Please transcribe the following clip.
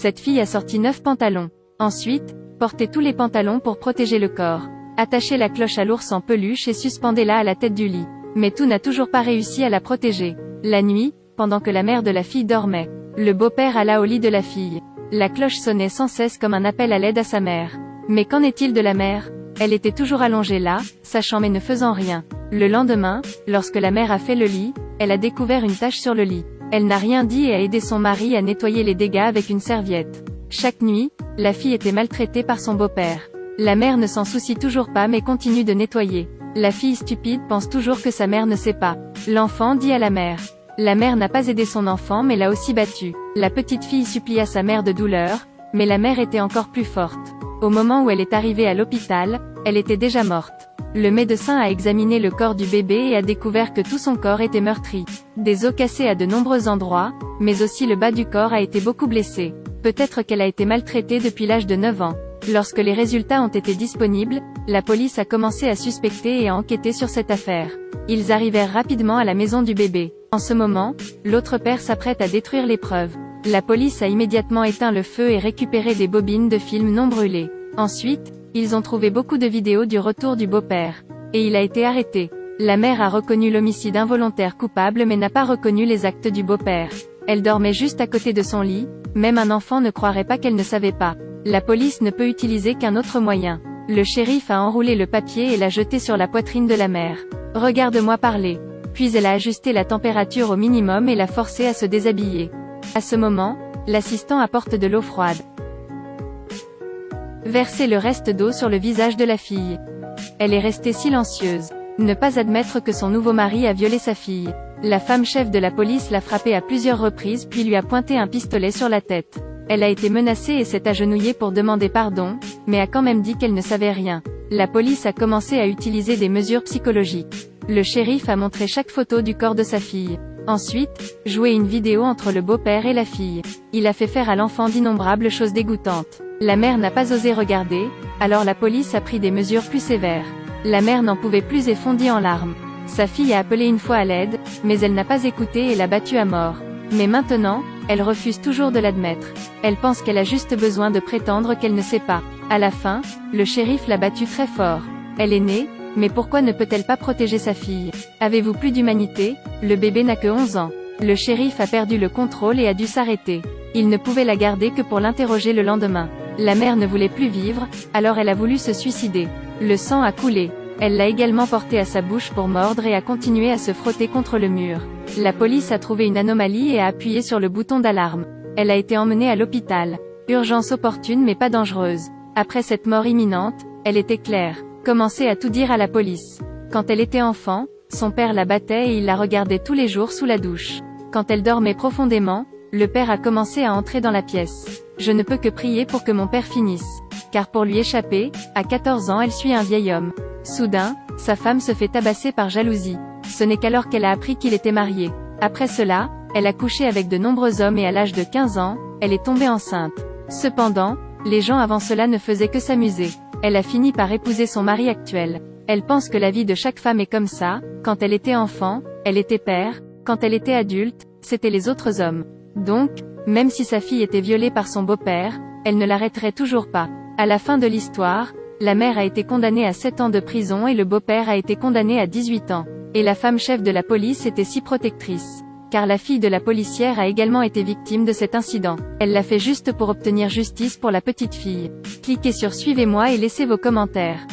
Cette fille a sorti 9 pantalons. Ensuite, portez tous les pantalons pour protéger le corps. Attachez la cloche à l'ours en peluche et suspendez-la à la tête du lit. Mais tout n'a toujours pas réussi à la protéger. La nuit, pendant que la mère de la fille dormait, le beau-père alla au lit de la fille. La cloche sonnait sans cesse comme un appel à l'aide à sa mère. Mais qu'en est-il de la mère? Elle était toujours allongée là, sachant mais ne faisant rien. Le lendemain, lorsque la mère a fait le lit, elle a découvert une tache sur le lit. Elle n'a rien dit et a aidé son mari à nettoyer les dégâts avec une serviette. Chaque nuit, la fille était maltraitée par son beau-père. La mère ne s'en soucie toujours pas mais continue de nettoyer. La fille stupide pense toujours que sa mère ne sait pas. L'enfant dit à la mère. La mère n'a pas aidé son enfant mais l'a aussi battu. La petite fille supplia sa mère de douleur, mais la mère était encore plus forte. Au moment où elle est arrivée à l'hôpital, elle était déjà morte. Le médecin a examiné le corps du bébé et a découvert que tout son corps était meurtri. Des os cassés à de nombreux endroits, mais aussi le bas du corps a été beaucoup blessé. Peut-être qu'elle a été maltraitée depuis l'âge de 9 ans. Lorsque les résultats ont été disponibles, la police a commencé à suspecter et à enquêter sur cette affaire. Ils arrivèrent rapidement à la maison du bébé. En ce moment, l'autre père s'apprête à détruire les preuves. La police a immédiatement éteint le feu et récupéré des bobines de films non brûlés. Ensuite, ils ont trouvé beaucoup de vidéos du retour du beau-père. Et il a été arrêté. La mère a reconnu l'homicide involontaire coupable mais n'a pas reconnu les actes du beau-père. Elle dormait juste à côté de son lit, même un enfant ne croirait pas qu'elle ne savait pas. La police ne peut utiliser qu'un autre moyen. Le shérif a enroulé le papier et l'a jeté sur la poitrine de la mère. « Regarde-moi parler ». Puis elle a ajusté la température au minimum et l'a forcé à se déshabiller. À ce moment, l'assistant apporte de l'eau froide. Versez le reste d'eau sur le visage de la fille. Elle est restée silencieuse. Ne pas admettre que son nouveau mari a violé sa fille. La femme chef de la police l'a frappée à plusieurs reprises puis lui a pointé un pistolet sur la tête. Elle a été menacée et s'est agenouillée pour demander pardon, mais a quand même dit qu'elle ne savait rien. La police a commencé à utiliser des mesures psychologiques. Le shérif a montré chaque photo du corps de sa fille. Ensuite, joué une vidéo entre le beau-père et la fille. Il a fait faire à l'enfant d'innombrables choses dégoûtantes. La mère n'a pas osé regarder, alors la police a pris des mesures plus sévères. La mère n'en pouvait plus et fondit en larmes. Sa fille a appelé une fois à l'aide, mais elle n'a pas écouté et l'a battue à mort. Mais maintenant, elle refuse toujours de l'admettre. Elle pense qu'elle a juste besoin de prétendre qu'elle ne sait pas. À la fin, le shérif l'a battue très fort. Elle est née, mais pourquoi ne peut-elle pas protéger sa fille? Avez-vous plus d'humanité? Le bébé n'a que 11 ans. Le shérif a perdu le contrôle et a dû s'arrêter. Il ne pouvait la garder que pour l'interroger le lendemain. La mère ne voulait plus vivre, alors elle a voulu se suicider. Le sang a coulé. Elle l'a également porté à sa bouche pour mordre et a continué à se frotter contre le mur. La police a trouvé une anomalie et a appuyé sur le bouton d'alarme. Elle a été emmenée à l'hôpital. Urgence opportune mais pas dangereuse. Après cette mort imminente, elle était claire. Commençait à tout dire à la police. Quand elle était enfant, son père la battait et il la regardait tous les jours sous la douche. Quand elle dormait profondément, le père a commencé à entrer dans la pièce. Je ne peux que prier pour que mon père finisse. Car pour lui échapper, à 14 ans elle suit un vieil homme. Soudain, sa femme se fait tabasser par jalousie. Ce n'est qu'alors qu'elle a appris qu'il était marié. Après cela, elle a couché avec de nombreux hommes et à l'âge de 15 ans, elle est tombée enceinte. Cependant, les gens avant cela ne faisaient que s'amuser. Elle a fini par épouser son mari actuel. Elle pense que la vie de chaque femme est comme ça, quand elle était enfant, elle était père, quand elle était adulte, c'était les autres hommes. Donc, même si sa fille était violée par son beau-père, elle ne l'arrêterait toujours pas. À la fin de l'histoire, la mère a été condamnée à 7 ans de prison et le beau-père a été condamné à 18 ans. Et la femme chef de la police était si protectrice. Car la fille de la policière a également été victime de cet incident. Elle l'a fait juste pour obtenir justice pour la petite fille. Cliquez sur Suivez-moi et laissez vos commentaires.